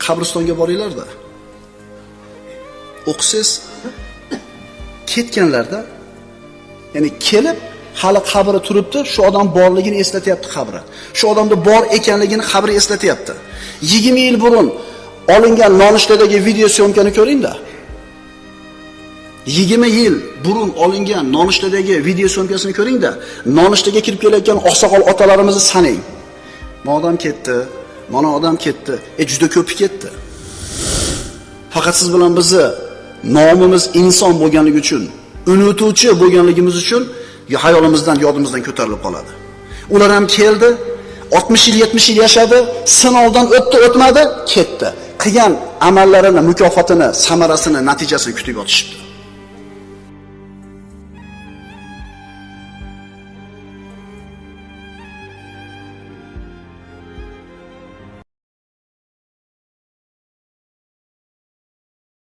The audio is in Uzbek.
qabristonga boringlar-da. O'qisiz ketganlarda, ya'ni kelib hali qabri turibdi, shu odam borligini eslatyapti qabri. Shu odamda bor ekanligini qabri eslatyapti. 20 yil burun olingan nonushtadagi video syomkani ko'ring-da. 20 yil burun olingan nonushtadagi video syomkasini ko'ring-da. Nonushtaga kirib kelayotgan oqsoqol otalarimizni sanang. Mana odam ketdi, mana odam ketdi. Juda ko'pi ketdi. Faqat siz bilan bizni nomimiz inson bo'lganligi uchun, unutuvchi bo'lganligimiz uchun hayolimizdan, yodimizdan ko'tarilib qoladi. Ular ham keldi, 60 yil, 70 yil yashadi, sinovdan o'tdi, o'tmadi, ketdi. Qilgan amallarini, mukofotini, samarasini, natijasini kutib yotishibdi.